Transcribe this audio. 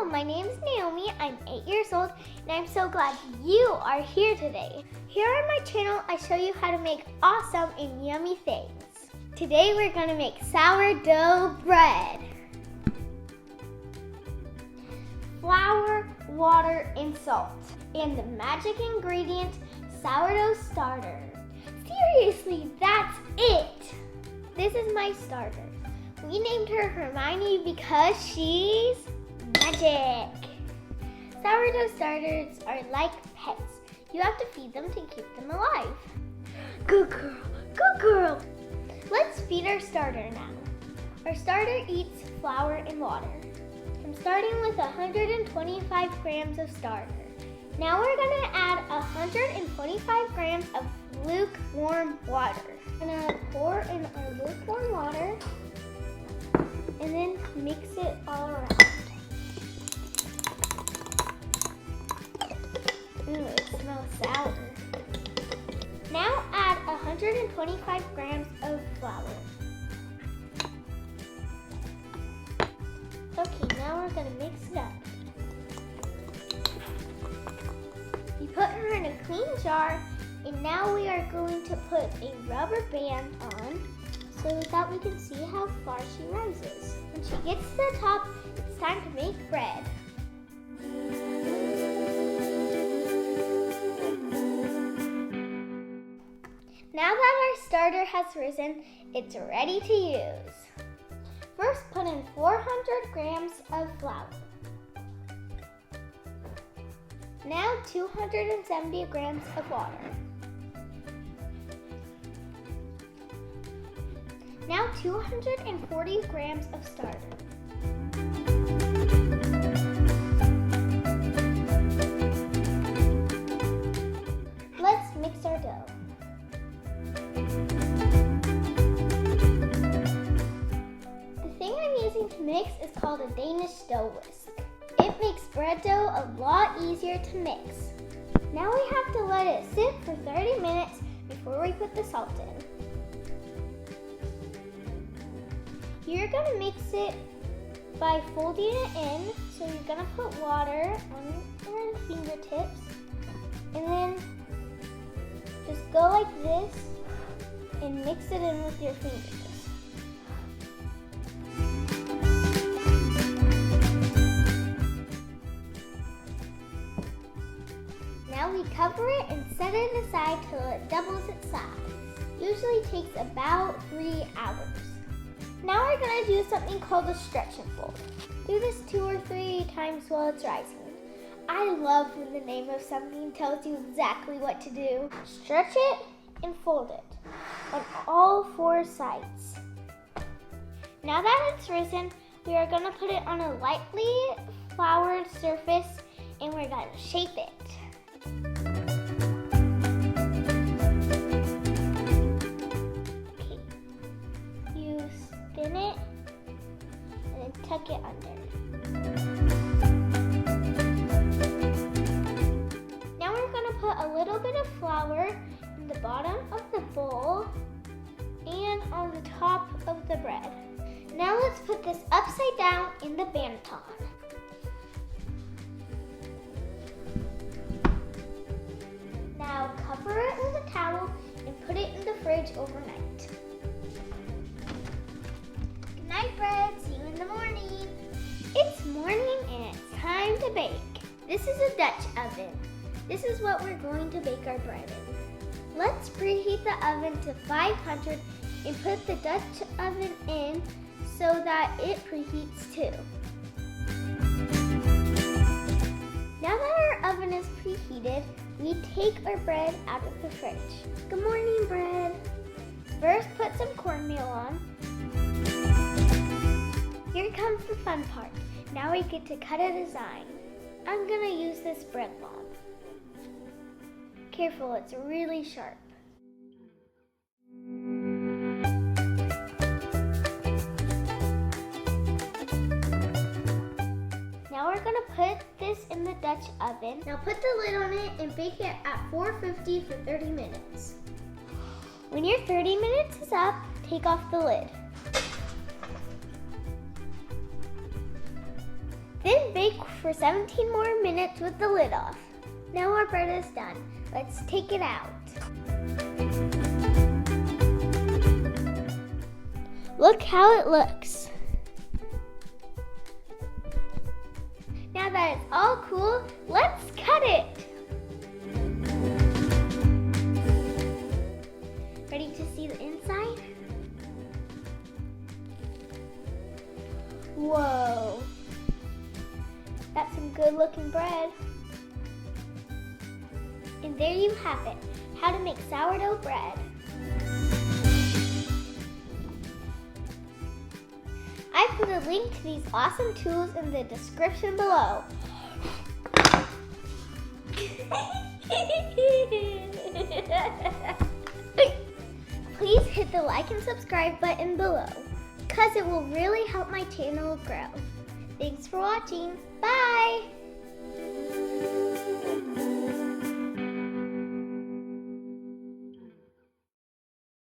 my name is Naomi, I'm 8 years old, and I'm so glad you are here today. Here on my channel, I show you how to make awesome and yummy things. Today we're gonna make sourdough bread. Flour, water, and salt. And the magic ingredient, sourdough starter. Seriously, that's it! This is my starter. We named her Hermione because she's magic. Sourdough starters are like pets. You have to feed them to keep them alive. Good girl, good girl. Let's feed our starter now. Our starter eats flour and water. I'm starting with 125 grams of starter. Now we're gonna add 125 grams of lukewarm water. I'm gonna pour in our lukewarm water and then mix it all around. Ooh, it smells sour. Now add 125 grams of flour. Okay, now we're gonna mix it up. You put her in a clean jar, and now we are going to put a rubber band on so that we can see how far she rises. When she gets to the top, it's time to make bread. Now that our starter has risen, it's ready to use. First, put in 400 grams of flour. Now 270 grams of water. Now 240 grams of starter. Let's mix our dough. The thing I'm using to mix is called a Danish dough whisk. It makes bread dough a lot easier to mix. Now we have to let it sit for 30 minutes before we put the salt in. You're gonna mix it by folding it in. So you're gonna put water on your fingertips and then just go like this and mix it in with your fingers. Now we cover it and set it aside till it doubles its size. Usually takes about 3 hours. Now we're gonna do something called a stretch and fold. Do this 2 or 3 times while it's rising. I love when the name of something tells you exactly what to do. Stretch it and fold it on all 4 sides. Now that it's risen, we are gonna put it on a lightly floured surface and we're gonna shape it. Okay, you spin it and then tuck it under. Now we're gonna put a little bit of flour in the bottom of the bowl and on the top of the bread. Now let's put this upside down in the Banneton. Now cover it with a towel and put it in the fridge overnight. Good night, bread. See you in the morning. It's morning and it's time to bake. This is a Dutch oven. This is what we're going to bake our bread in. Let's preheat the oven to 500 and put the Dutch oven in so that it preheats too. Now that our oven is preheated, we take our bread out of the fridge. Good morning, bread. First, put some cornmeal on. Here comes the fun part. Now we get to cut a design. I'm gonna use this bread loaf. Careful, it's really sharp. Now we're gonna put this in the Dutch oven. Now put the lid on it and bake it at 450 for 30 minutes. When your 30 minutes is up, take off the lid. Then Then bake for 17 more minutes with the lid off. Now our bread is done. Let's take it out. Look how it looks. Now that it's all cool, let's cut it. Ready to see the inside? Whoa, that's some good looking bread. And there you have it, how to make sourdough bread. I put a link to these awesome tools in the description below. Please hit the like and subscribe button below, because it will really help my channel grow. Thanks for watching. Bye!